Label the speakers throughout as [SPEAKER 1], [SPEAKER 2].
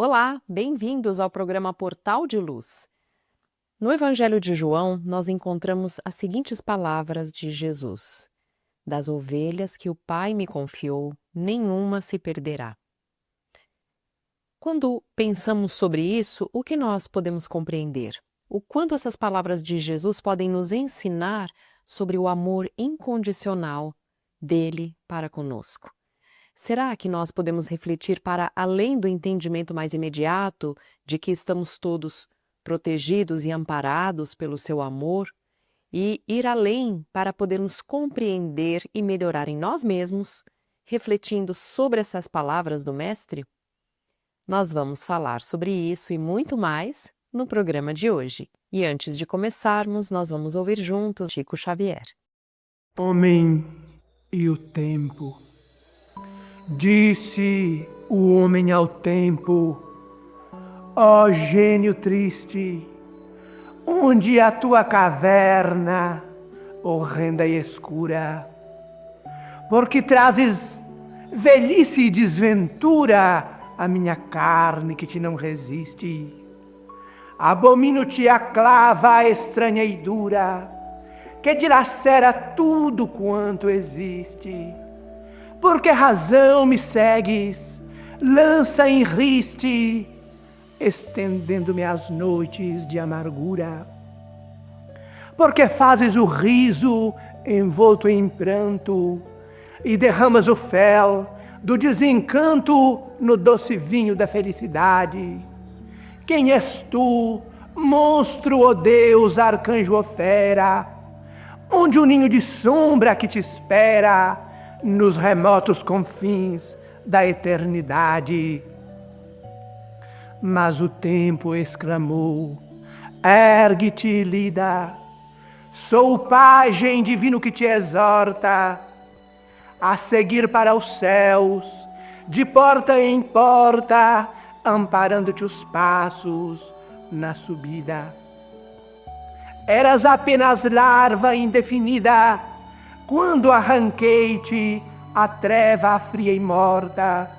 [SPEAKER 1] Olá, bem-vindos ao programa Portal de Luz. No Evangelho de João, nós encontramos as seguintes palavras de Jesus: Das ovelhas que o Pai me confiou, nenhuma se perderá. Quando pensamos sobre isso, o que nós podemos compreender? O quanto essas palavras de Jesus podem nos ensinar sobre o amor incondicional dele para conosco. Será que nós podemos refletir para além do entendimento mais imediato de que estamos todos protegidos e amparados pelo seu amor e ir além para podermos compreender e melhorar em nós mesmos, refletindo sobre essas palavras do Mestre? Nós vamos falar sobre isso e muito mais no programa de hoje. E antes de começarmos, nós vamos ouvir juntos Chico Xavier.
[SPEAKER 2] Homem e o tempo. Disse o homem ao tempo: ó gênio triste, onde a tua caverna, horrenda e escura? Porque trazes velhice e desventura a minha carne que te não resiste. Abomino-te a clava estranha e dura, que dilacera tudo quanto existe. Por que razão me segues, lança em riste, estendendo-me as noites de amargura? Por que fazes o riso envolto em pranto e derramas o fel do desencanto no doce vinho da felicidade? Quem és tu, monstro ou Deus, arcanjo ou fera? Onde o ninho de sombra que te espera nos remotos confins da eternidade? Mas o tempo exclamou: ergue-te, lida, sou o pajem divino que te exorta a seguir para os céus, de porta em porta, amparando-te os passos na subida. Eras apenas larva indefinida, quando arranquei-te a treva fria e morta.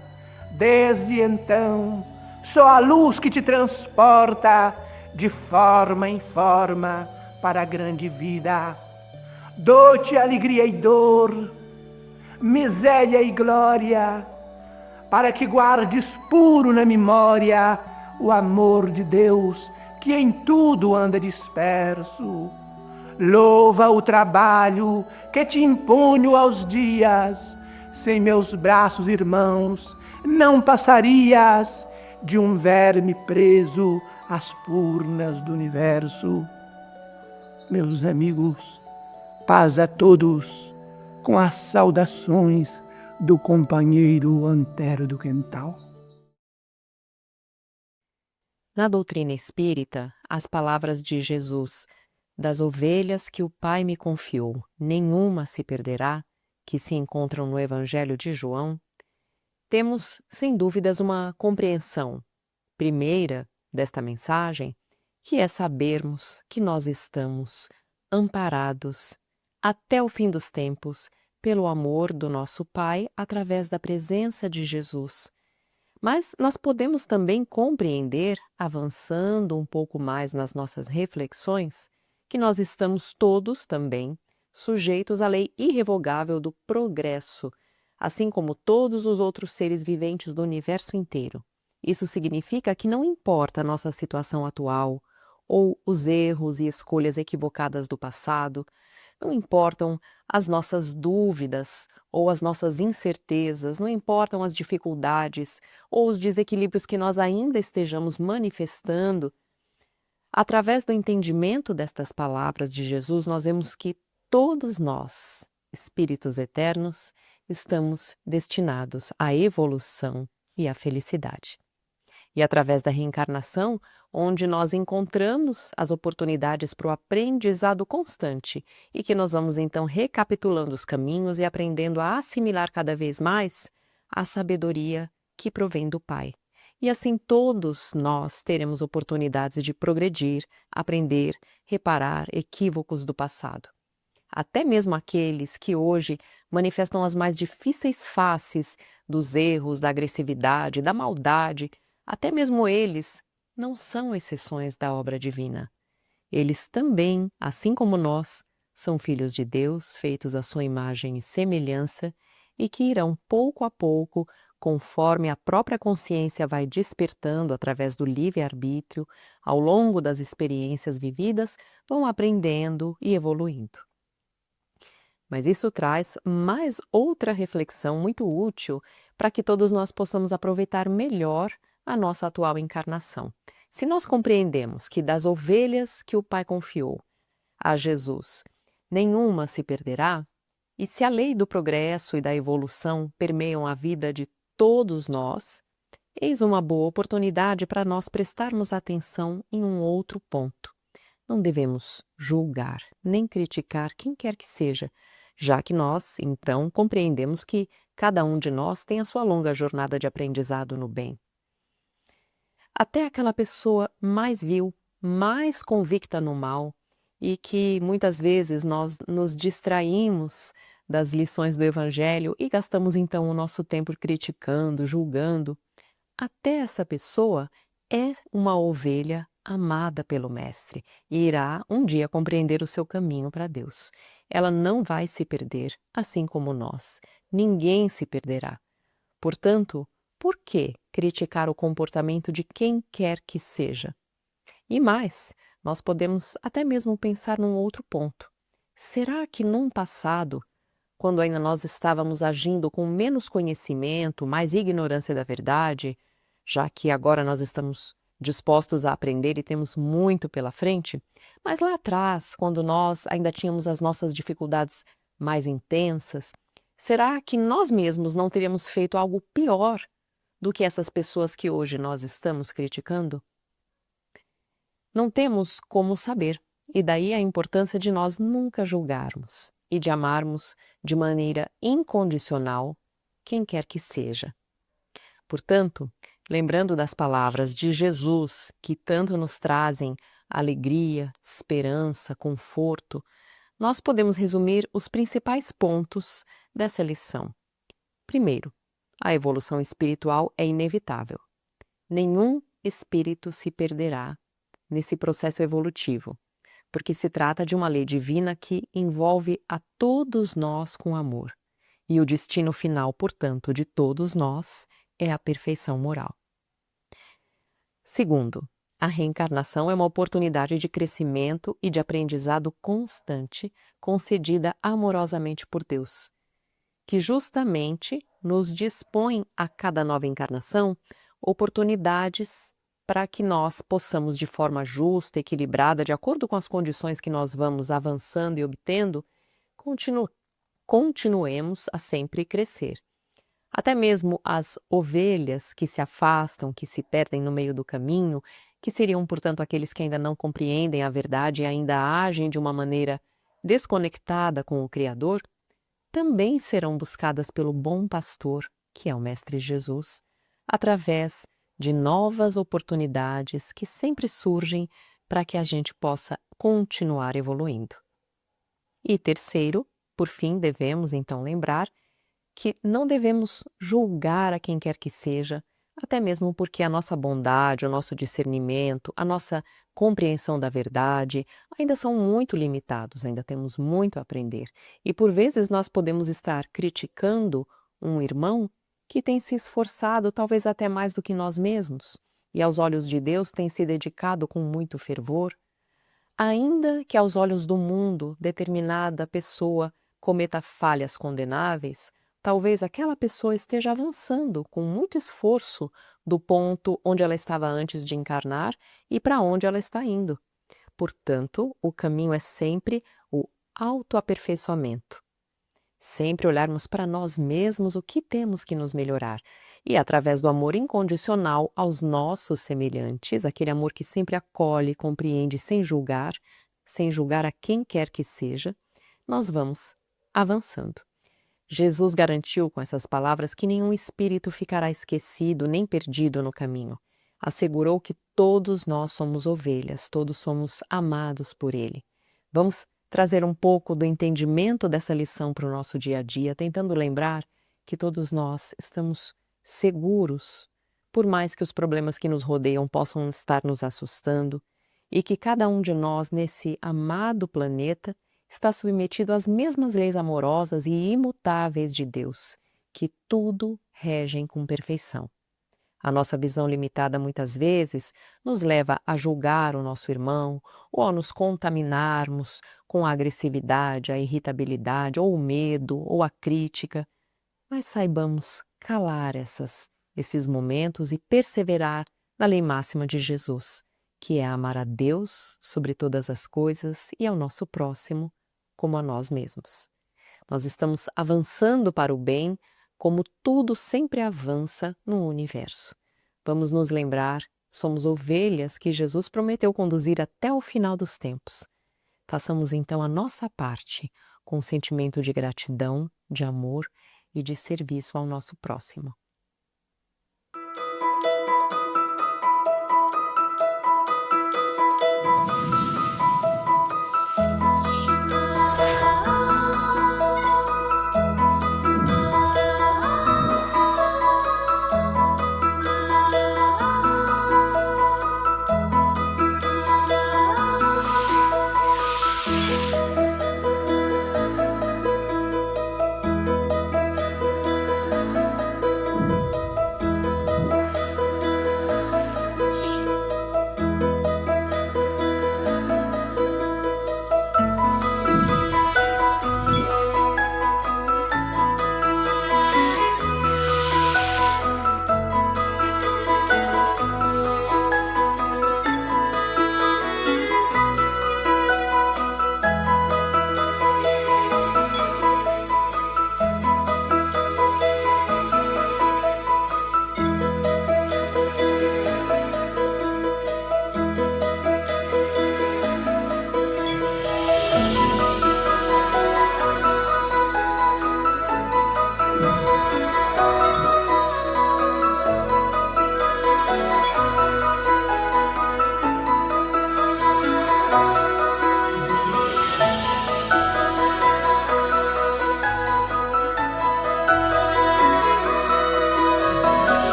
[SPEAKER 2] Desde então, só a luz que te transporta de forma em forma para a grande vida. Dou-te alegria e dor, miséria e glória, para que guardes puro na memória o amor de Deus que em tudo anda disperso. Louva o trabalho que te imponho aos dias. Sem meus braços, irmãos, não passarias de um verme preso às purnas do universo. Meus amigos, paz a todos, com as saudações do companheiro Antero do Quental.
[SPEAKER 1] Na doutrina espírita, as palavras de Jesus: das ovelhas que o Pai me confiou, nenhuma se perderá, que se encontram no Evangelho de João, temos, sem dúvidas, uma compreensão primeira desta mensagem, que é sabermos que nós estamos amparados até o fim dos tempos pelo amor do nosso Pai através da presença de Jesus. Mas nós podemos também compreender, avançando um pouco mais nas nossas reflexões, que nós estamos todos também sujeitos à lei irrevogável do progresso, assim como todos os outros seres viventes do universo inteiro. Isso significa que não importa a nossa situação atual, ou os erros e escolhas equivocadas do passado, não importam as nossas dúvidas ou as nossas incertezas, não importam as dificuldades ou os desequilíbrios que nós ainda estejamos manifestando. Através do entendimento destas palavras de Jesus, nós vemos que todos nós, espíritos eternos, estamos destinados à evolução e à felicidade. E através da reencarnação, onde nós encontramos as oportunidades para o aprendizado constante e que nós vamos então recapitulando os caminhos e aprendendo a assimilar cada vez mais a sabedoria que provém do Pai. E assim todos nós teremos oportunidades de progredir, aprender, reparar equívocos do passado. Até mesmo aqueles que hoje manifestam as mais difíceis faces dos erros, da agressividade, da maldade, até mesmo eles não são exceções da obra divina. Eles também, assim como nós, são filhos de Deus, feitos à sua imagem e semelhança, e que irão pouco a pouco, conforme a própria consciência vai despertando através do livre-arbítrio, ao longo das experiências vividas, vão aprendendo e evoluindo. Mas isso traz mais outra reflexão muito útil para que todos nós possamos aproveitar melhor a nossa atual encarnação. Se nós compreendemos que das ovelhas que o Pai confiou a Jesus, nenhuma se perderá, e se a lei do progresso e da evolução permeiam a vida de todos nós, eis uma boa oportunidade para nós prestarmos atenção em um outro ponto. Não devemos julgar nem criticar quem quer que seja, já que nós, então, compreendemos que cada um de nós tem a sua longa jornada de aprendizado no bem. Até aquela pessoa mais vil, mais convicta no mal, e que muitas vezes nós nos distraímos das lições do Evangelho e gastamos então o nosso tempo criticando, julgando, até essa pessoa é uma ovelha amada pelo Mestre e irá um dia compreender o seu caminho para Deus. Ela não vai se perder, assim como nós. Ninguém se perderá. Portanto, por que criticar o comportamento de quem quer que seja? E mais, nós podemos até mesmo pensar num outro ponto. Será que num passado, quando ainda nós estávamos agindo com menos conhecimento, mais ignorância da verdade, já que agora nós estamos dispostos a aprender e temos muito pela frente, mas lá atrás, quando nós ainda tínhamos as nossas dificuldades mais intensas, será que nós mesmos não teríamos feito algo pior do que essas pessoas que hoje nós estamos criticando? Não temos como saber, e daí a importância de nós nunca julgarmos e de amarmos de maneira incondicional quem quer que seja. Portanto, lembrando das palavras de Jesus, que tanto nos trazem alegria, esperança, conforto, nós podemos resumir os principais pontos dessa lição. Primeiro, a evolução espiritual é inevitável. Nenhum espírito se perderá nesse processo evolutivo, porque se trata de uma lei divina que envolve a todos nós com amor. E o destino final, portanto, de todos nós é a perfeição moral. Segundo, a reencarnação é uma oportunidade de crescimento e de aprendizado constante concedida amorosamente por Deus, que justamente nos dispõe a cada nova encarnação oportunidades para que nós possamos, de forma justa, equilibrada, de acordo com as condições que nós vamos avançando e obtendo, continuemos a sempre crescer. Até mesmo as ovelhas que se afastam, que se perdem no meio do caminho, que seriam, portanto, aqueles que ainda não compreendem a verdade e ainda agem de uma maneira desconectada com o Criador, também serão buscadas pelo bom pastor, que é o Mestre Jesus, através de novas oportunidades que sempre surgem para que a gente possa continuar evoluindo. E terceiro, por fim, devemos então lembrar que não devemos julgar a quem quer que seja, até mesmo porque a nossa bondade, o nosso discernimento, a nossa compreensão da verdade ainda são muito limitados, ainda temos muito a aprender. E por vezes nós podemos estar criticando um irmão que tem se esforçado talvez até mais do que nós mesmos, e aos olhos de Deus tem se dedicado com muito fervor, ainda que aos olhos do mundo determinada pessoa cometa falhas condenáveis, talvez aquela pessoa esteja avançando com muito esforço do ponto onde ela estava antes de encarnar e para onde ela está indo. Portanto, o caminho é sempre o autoaperfeiçoamento. Sempre olharmos para nós mesmos o que temos que nos melhorar. E através do amor incondicional aos nossos semelhantes, aquele amor que sempre acolhe, compreende sem julgar a quem quer que seja, nós vamos avançando. Jesus garantiu com essas palavras que nenhum espírito ficará esquecido nem perdido no caminho. Assegurou que todos nós somos ovelhas, todos somos amados por Ele. Vamos trazer um pouco do entendimento dessa lição para o nosso dia a dia, tentando lembrar que todos nós estamos seguros, por mais que os problemas que nos rodeiam possam estar nos assustando, e que cada um de nós nesse amado planeta está submetido às mesmas leis amorosas e imutáveis de Deus, que tudo regem com perfeição. A nossa visão limitada muitas vezes nos leva a julgar o nosso irmão ou a nos contaminarmos com a agressividade, a irritabilidade, ou o medo, ou a crítica. Mas saibamos calar esses momentos e perseverar na lei máxima de Jesus, que é amar a Deus sobre todas as coisas e ao nosso próximo como a nós mesmos. Nós estamos avançando para o bem, como tudo sempre avança no universo. Vamos nos lembrar, somos ovelhas que Jesus prometeu conduzir até o final dos tempos. Façamos então a nossa parte, com um sentimento de gratidão, de amor e de serviço ao nosso próximo.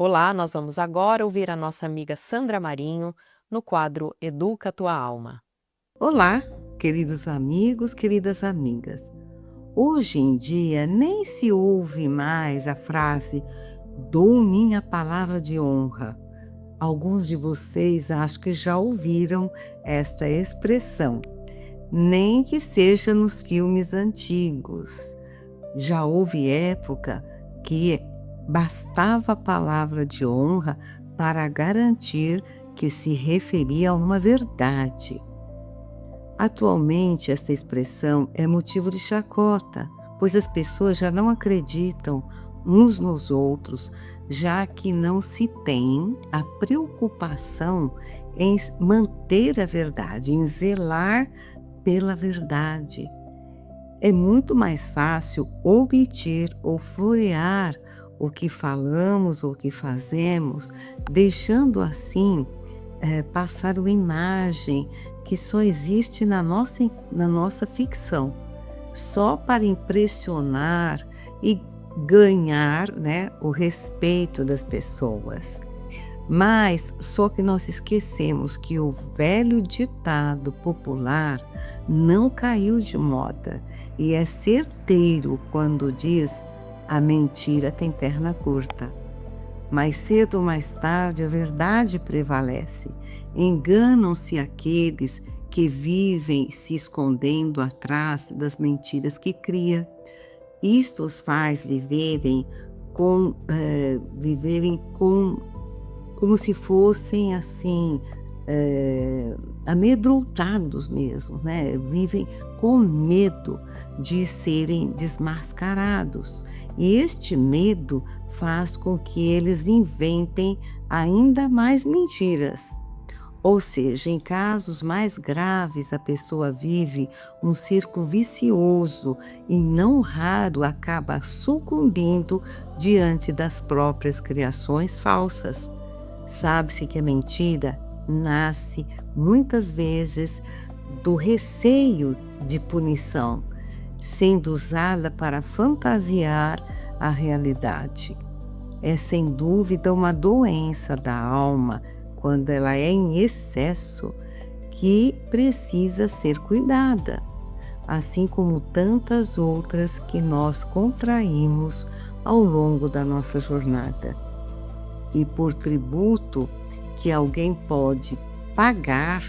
[SPEAKER 1] Olá, nós vamos agora ouvir a nossa amiga Sandra Marinho no quadro Educa Tua Alma.
[SPEAKER 3] Olá, queridos amigos, queridas amigas. Hoje em dia nem se ouve mais a frase "dou minha palavra de honra". Alguns de vocês acho que já ouviram esta expressão, nem que seja nos filmes antigos. Já houve época que bastava a palavra de honra para garantir que se referia a uma verdade. Atualmente, esta expressão é motivo de chacota, pois as pessoas já não acreditam uns nos outros, já que não se tem a preocupação em manter a verdade, em zelar pela verdade. É muito mais fácil omitir ou florear o que falamos ou o que fazemos, deixando assim passar uma imagem que só existe na nossa ficção, só para impressionar e ganhar, né, o respeito das pessoas. Mas só que nós esquecemos que o velho ditado popular não caiu de moda e é certeiro quando diz: a mentira tem perna curta. Mais cedo ou mais tarde a verdade prevalece. Enganam-se aqueles que vivem se escondendo atrás das mentiras que cria. Isto os faz viverem como se fossem assim, amedrontados mesmos, né? Vivem com medo de serem desmascarados. E este medo faz com que eles inventem ainda mais mentiras. Ou seja, em casos mais graves, a pessoa vive um círculo vicioso e não raro acaba sucumbindo diante das próprias criações falsas. Sabe-se que a mentira nasce muitas vezes do receio de punição, sendo usada para fantasiar a realidade. É sem dúvida uma doença da alma, quando ela é em excesso, que precisa ser cuidada, assim como tantas outras que nós contraímos ao longo da nossa jornada. E por tributo que alguém pode pagar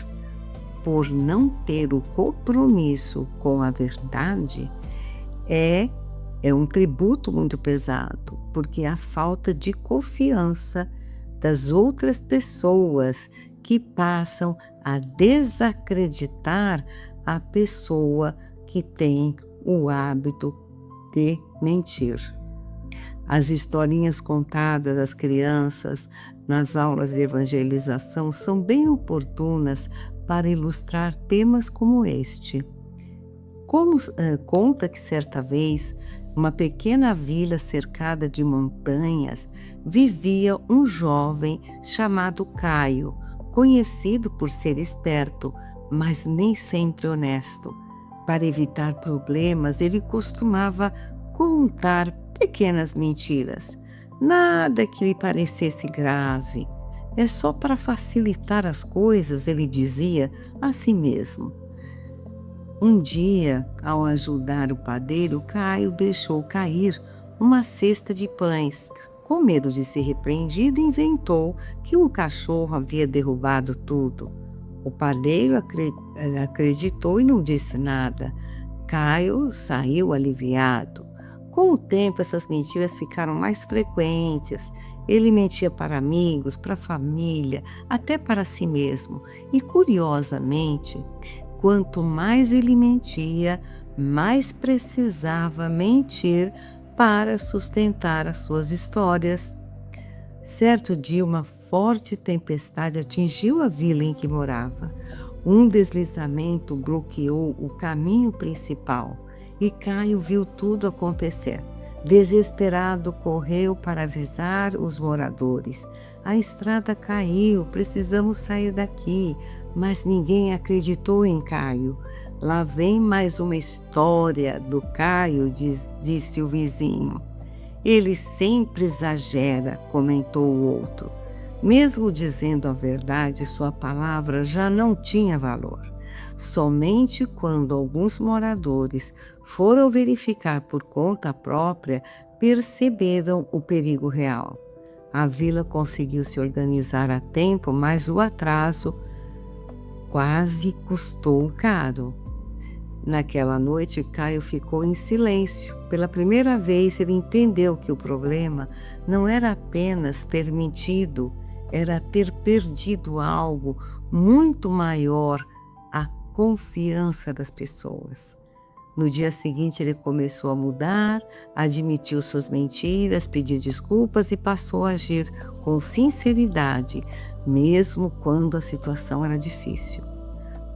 [SPEAKER 3] por não ter o compromisso com a verdade, é um tributo muito pesado, porque é a falta de confiança das outras pessoas que passam a desacreditar a pessoa que tem o hábito de mentir. As historinhas contadas às crianças nas aulas de evangelização são bem oportunas para ilustrar temas como este. Conta que certa vez, uma pequena vila cercada de montanhas, vivia um jovem chamado Caio, conhecido por ser esperto, mas nem sempre honesto. Para evitar problemas, ele costumava contar pequenas mentiras. Nada que lhe parecesse grave. É só para facilitar as coisas, ele dizia a si mesmo. Um dia, ao ajudar o padeiro, Caio deixou cair uma cesta de pães. Com medo de ser repreendido, inventou que um cachorro havia derrubado tudo. O padeiro acreditou e não disse nada. Caio saiu aliviado. Com o tempo, essas mentiras ficaram mais frequentes. Ele mentia para amigos, para a família, até para si mesmo. E, curiosamente, quanto mais ele mentia, mais precisava mentir para sustentar as suas histórias. Certo dia, uma forte tempestade atingiu a vila em que morava. Um deslizamento bloqueou o caminho principal e Caio viu tudo acontecer. Desesperado, correu para avisar os moradores. A estrada caiu, precisamos sair daqui. Mas ninguém acreditou em Caio. Lá vem mais uma história do Caio, disse o vizinho. Ele sempre exagera, comentou o outro. Mesmo dizendo a verdade, sua palavra já não tinha valor. Somente quando alguns moradores foram verificar por conta própria, perceberam o perigo real. A vila conseguiu se organizar a tempo, mas o atraso quase custou caro. Naquela noite, Caio ficou em silêncio. Pela primeira vez, ele entendeu que o problema não era apenas ter mentido, era ter perdido algo muito maior, a confiança das pessoas. No dia seguinte, ele começou a mudar, admitiu suas mentiras, pediu desculpas e passou a agir com sinceridade, mesmo quando a situação era difícil.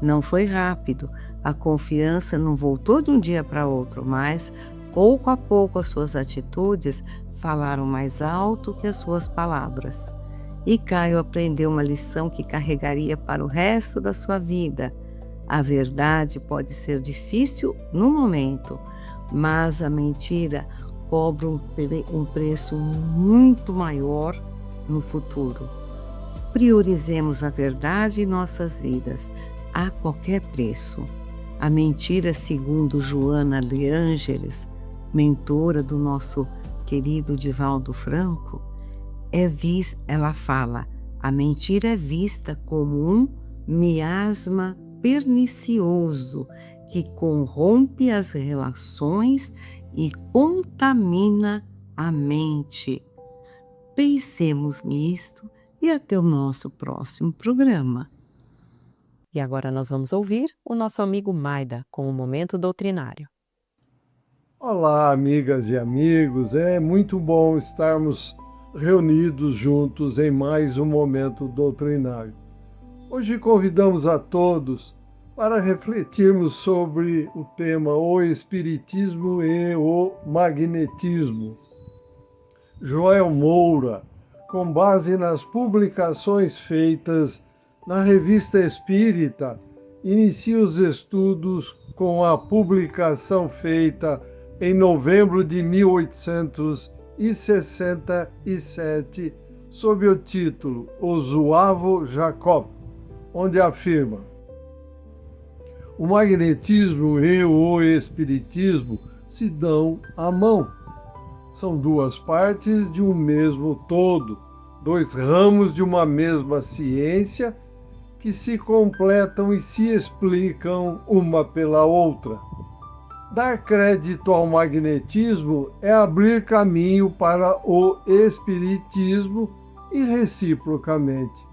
[SPEAKER 3] Não foi rápido, a confiança não voltou de um dia para outro, mas pouco a pouco as suas atitudes falaram mais alto que as suas palavras. E Caio aprendeu uma lição que carregaria para o resto da sua vida. A verdade pode ser difícil no momento, mas a mentira cobra um preço muito maior no futuro. Priorizemos a verdade em nossas vidas, a qualquer preço. A mentira, segundo Joana de Ângeles, mentora do nosso querido Divaldo Franco, ela fala, a mentira é vista como um miasma pernicioso que corrompe as relações e contamina a mente. Pensemos nisto e até o nosso próximo programa.
[SPEAKER 1] E agora nós vamos ouvir o nosso amigo Maida com o Momento Doutrinário.
[SPEAKER 4] Olá, amigas e amigos, é muito bom estarmos reunidos juntos em mais um Momento Doutrinário. Hoje convidamos a todos para refletirmos sobre o tema o Espiritismo e o Magnetismo. Joel Moura, com base nas publicações feitas na Revista Espírita, inicia os estudos com a publicação feita em novembro de 1867, sob o título O Zuavo Jacob, onde afirma: o magnetismo e o espiritismo se dão à mão. São duas partes de um mesmo todo, dois ramos de uma mesma ciência que se completam e se explicam uma pela outra. Dar crédito ao magnetismo é abrir caminho para o espiritismo e reciprocamente.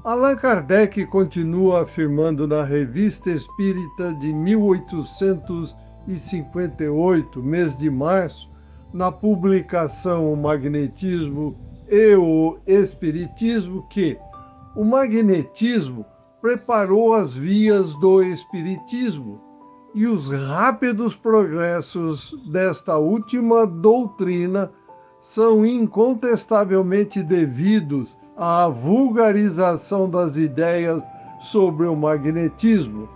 [SPEAKER 4] Allan Kardec continua afirmando na Revista Espírita de 1858, mês de março, na publicação O Magnetismo e o Espiritismo, que o magnetismo preparou as vias do espiritismo e os rápidos progressos desta última doutrina são incontestavelmente devidos à vulgarização das ideias sobre o magnetismo,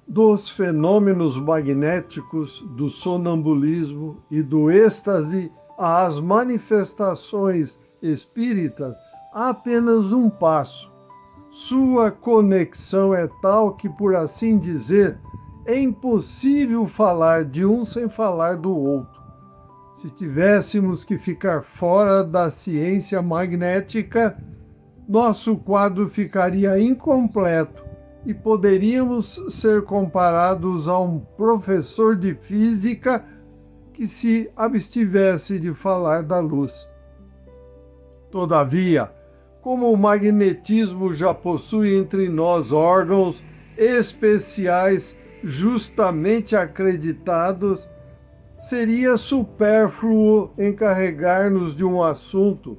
[SPEAKER 4] dos fenômenos magnéticos, do sonambulismo e do êxtase às manifestações espíritas, há apenas um passo. Sua conexão é tal que, por assim dizer, é impossível falar de um sem falar do outro. Se tivéssemos que ficar fora da ciência magnética, nosso quadro ficaria incompleto e poderíamos ser comparados a um professor de física que se abstivesse de falar da luz. Todavia, como o magnetismo já possui entre nós órgãos especiais justamente acreditados, seria supérfluo encarregar-nos de um assunto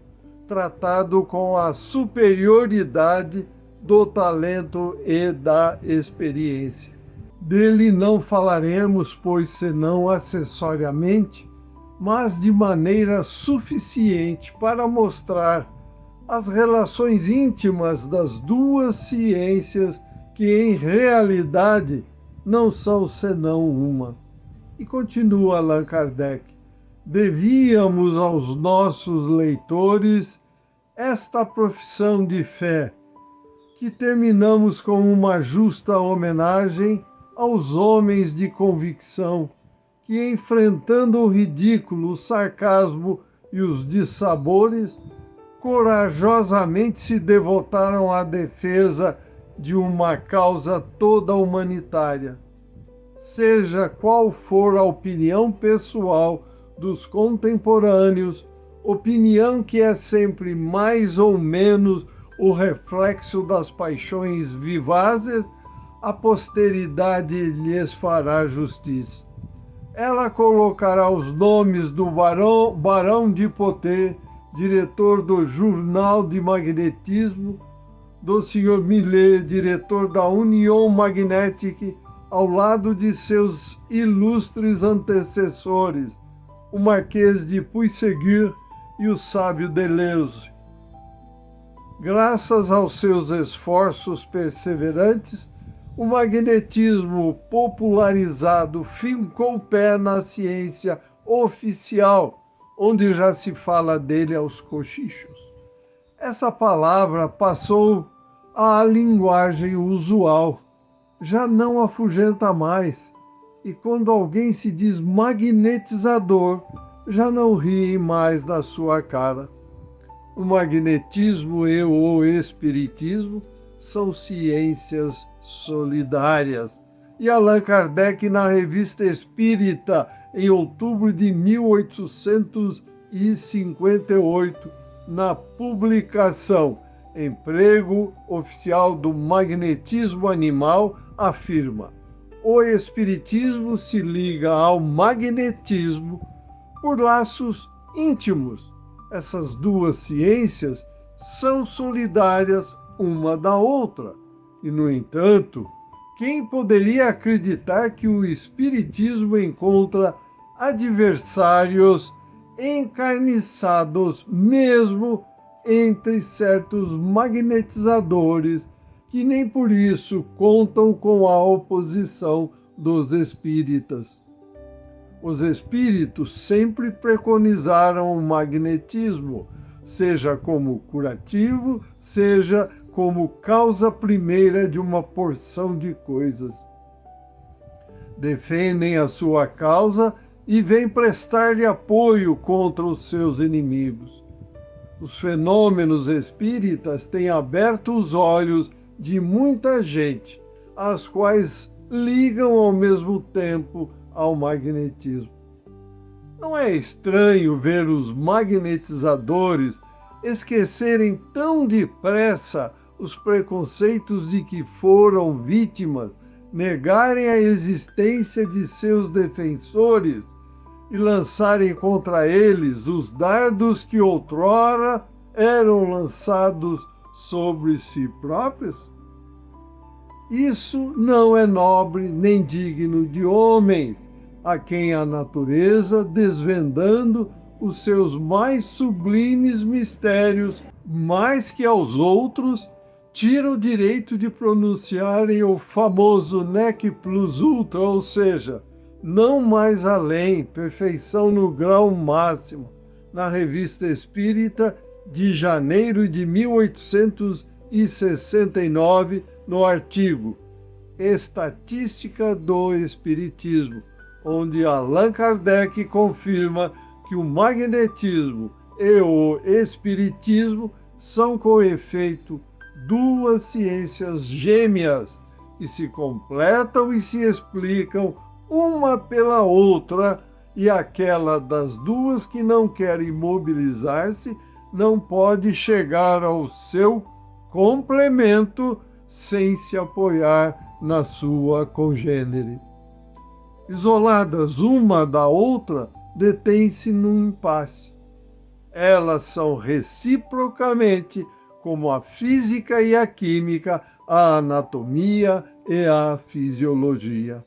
[SPEAKER 4] tratado com a superioridade do talento e da experiência. Dele não falaremos, pois senão acessoriamente, mas de maneira suficiente para mostrar as relações íntimas das duas ciências que em realidade não são senão uma. E continua Allan Kardec: devíamos aos nossos leitores esta profissão de fé, que terminamos com uma justa homenagem aos homens de convicção que, enfrentando o ridículo, o sarcasmo e os dissabores, corajosamente se devotaram à defesa de uma causa toda humanitária. Seja qual for a opinião pessoal dos contemporâneos, opinião que é sempre mais ou menos o reflexo das paixões vivazes, a posteridade lhes fará justiça. Ela colocará os nomes do Barão de Poté, diretor do Jornal de Magnetismo, do Sr. Millet, diretor da Union Magnétique, ao lado de seus ilustres antecessores, o Marquês de Puységur e o sábio Deleuze. Graças aos seus esforços perseverantes, o magnetismo popularizado fincou o pé na ciência oficial, onde já se fala dele aos cochichos. Essa palavra passou à linguagem usual, já não afugenta mais, e quando alguém se diz magnetizador, já não riem mais na sua cara. O magnetismo e o espiritismo são ciências solidárias. E Allan Kardec, na Revista Espírita, em outubro de 1858, na publicação Emprego Oficial do Magnetismo Animal, afirma: o espiritismo se liga ao magnetismo por laços íntimos. Essas duas ciências são solidárias uma da outra. E, no entanto, quem poderia acreditar que o espiritismo encontra adversários encarniçados mesmo entre certos magnetizadores que nem por isso contam com a oposição dos espíritas? Os espíritos sempre preconizaram o magnetismo, seja como curativo, seja como causa primeira de uma porção de coisas. Defendem a sua causa e vêm prestar-lhe apoio contra os seus inimigos. Os fenômenos espíritas têm aberto os olhos de muita gente, as quais ligam ao mesmo tempo ao magnetismo. Não é estranho ver os magnetizadores esquecerem tão depressa os preconceitos de que foram vítimas, negarem a existência de seus defensores e lançarem contra eles os dardos que outrora eram lançados sobre si próprios? Isso não é nobre nem digno de homens, a quem a natureza, desvendando os seus mais sublimes mistérios, mais que aos outros, tira o direito de pronunciarem o famoso nec plus ultra, ou seja, não mais além, perfeição no grau máximo, na Revista Espírita de janeiro de 1869, no artigo Estatística do Espiritismo, onde Allan Kardec confirma que o magnetismo e o espiritismo são, com efeito, duas ciências gêmeas que se completam e se explicam uma pela outra, e aquela das duas que não quer imobilizar-se não pode chegar ao seu complemento sem se apoiar na sua congênere. Isoladas uma da outra, detêm-se num impasse. Elas são reciprocamente, como a física e a química, a anatomia e a fisiologia.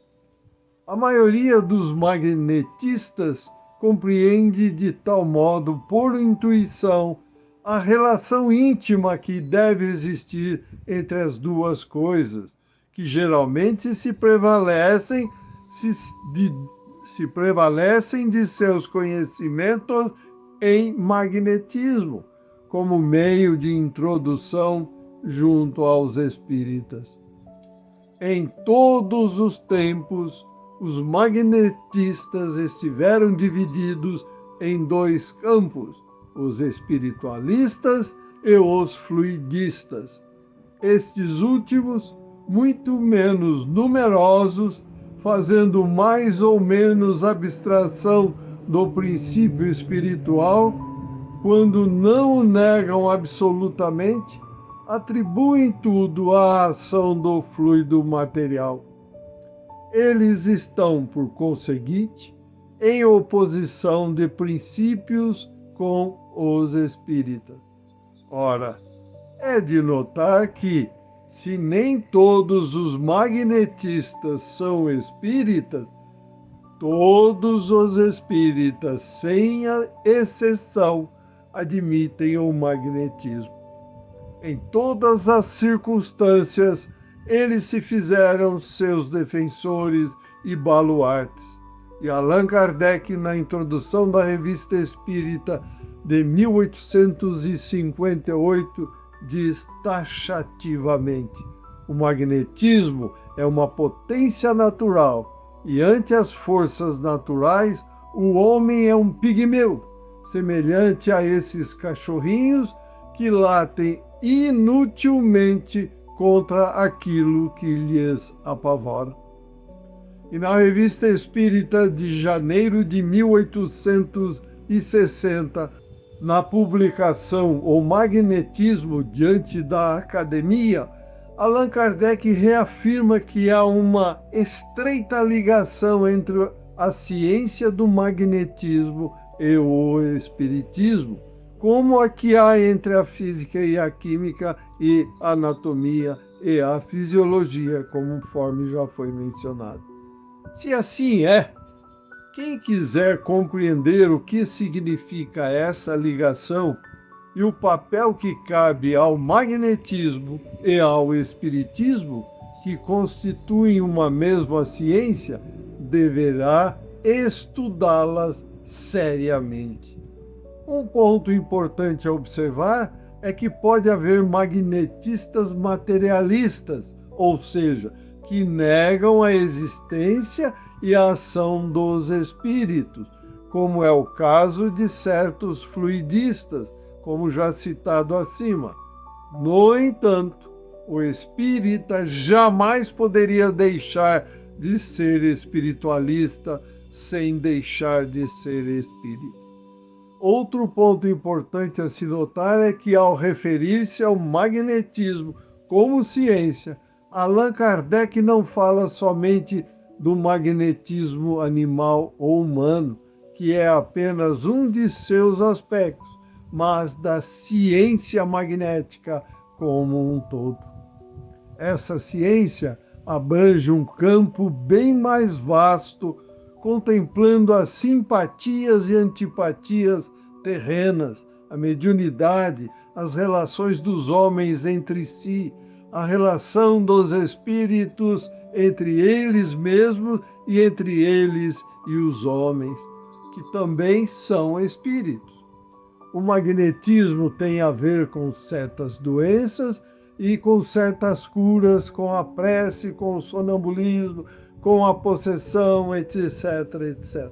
[SPEAKER 4] A maioria dos magnetistas compreende de tal modo, por intuição, a relação íntima que deve existir entre as duas coisas, que geralmente se prevalecem se prevalecem de seus conhecimentos em magnetismo, como meio de introdução junto aos espíritas. Em todos os tempos, os magnetistas estiveram divididos em dois campos, os espiritualistas e os fluidistas. Estes últimos, muito menos numerosos, fazendo mais ou menos abstração do princípio espiritual, quando não o negam absolutamente, atribuem tudo à ação do fluido material. Eles estão, por conseguinte, em oposição de princípios com os espíritas. Ora, é de notar que, se nem todos os magnetistas são espíritas, todos os espíritas, sem exceção, admitem o magnetismo. Em todas as circunstâncias, eles se fizeram seus defensores e baluartes. E Allan Kardec, na introdução da Revista Espírita de 1858, diz taxativamente: o magnetismo é uma potência natural, e ante as forças naturais, o homem é um pigmeu, semelhante a esses cachorrinhos que latem inutilmente contra aquilo que lhes apavora. E na Revista Espírita de janeiro de 1860, na publicação O Magnetismo diante da Academia, Allan Kardec reafirma que há uma estreita ligação entre a ciência do magnetismo e o espiritismo, como a que há entre a física e a química e a anatomia e a fisiologia, conforme já foi mencionado. Se assim é, quem quiser compreender o que significa essa ligação e o papel que cabe ao magnetismo e ao espiritismo, que constituem uma mesma ciência, deverá estudá-las seriamente. Um ponto importante a observar é que pode haver magnetistas materialistas, ou seja, que negam a existência e a ação dos espíritos, como é o caso de certos fluidistas, como já citado acima. No entanto, o espírita jamais poderia deixar de ser espiritualista sem deixar de ser espírita. Outro ponto importante a se notar é que, ao referir-se ao magnetismo como ciência, Allan Kardec não fala somente do magnetismo animal ou humano, que é apenas um de seus aspectos, mas da ciência magnética como um todo. Essa ciência abrange um campo bem mais vasto, contemplando as simpatias e antipatias terrenas, a mediunidade, as relações dos homens entre si, a relação dos espíritos entre eles mesmos e entre eles e os homens, que também são espíritos. O magnetismo tem a ver com certas doenças e com certas curas, com a prece, com o sonambulismo, com a possessão, etc, etc.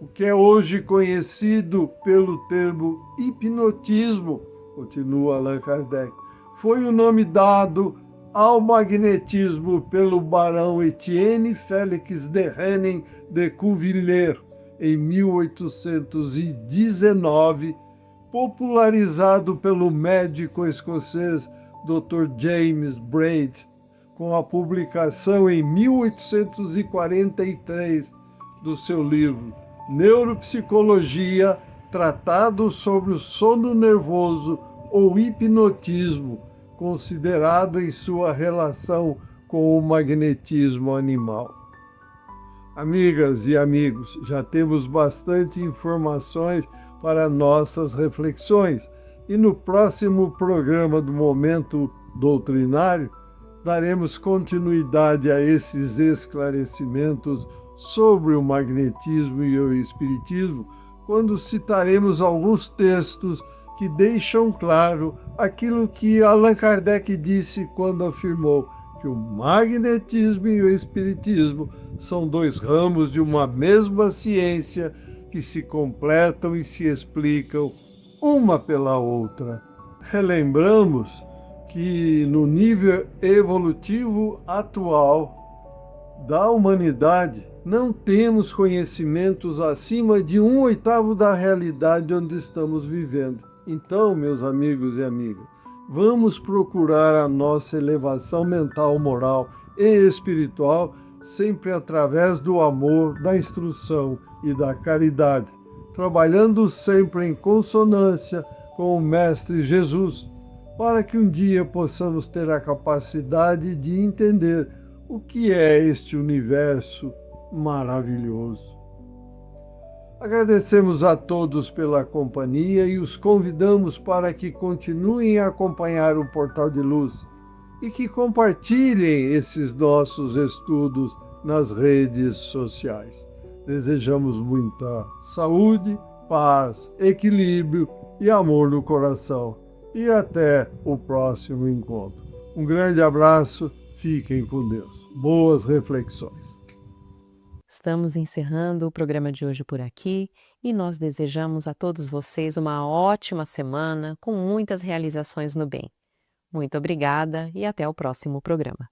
[SPEAKER 4] O que é hoje conhecido pelo termo hipnotismo, continua Allan Kardec, foi o nome dado ao magnetismo pelo barão Etienne Félix de Henning de Couvillers, em 1819, popularizado pelo médico escocês Dr. James Braid, com a publicação em 1843 do seu livro Neuropsicologia, Tratado sobre o Sono Nervoso ou Hipnotismo, considerado em sua relação com o magnetismo animal. Amigas e amigos, já temos bastante informações para nossas reflexões e no próximo programa do Momento Doutrinário daremos continuidade a esses esclarecimentos sobre o magnetismo e o espiritismo quando citaremos alguns textos que deixam claro aquilo que Allan Kardec disse quando afirmou que o magnetismo e o espiritismo são dois ramos de uma mesma ciência que se completam e se explicam uma pela outra. Relembramos que no nível evolutivo atual da humanidade não temos conhecimentos acima de 1/8 da realidade onde estamos vivendo. Então, meus amigos e amigas, vamos procurar a nossa elevação mental, moral e espiritual sempre através do amor, da instrução e da caridade, trabalhando sempre em consonância com o Mestre Jesus, para que um dia possamos ter a capacidade de entender o que é este universo maravilhoso. Agradecemos a todos pela companhia e os convidamos para que continuem a acompanhar o Portal de Luz e que compartilhem esses nossos estudos nas redes sociais. Desejamos muita saúde, paz, equilíbrio e amor no coração. E até o próximo encontro. Um grande abraço, fiquem com Deus. Boas reflexões.
[SPEAKER 1] Estamos encerrando o programa de hoje por aqui e nós desejamos a todos vocês uma ótima semana com muitas realizações no bem. Muito obrigada e até o próximo programa.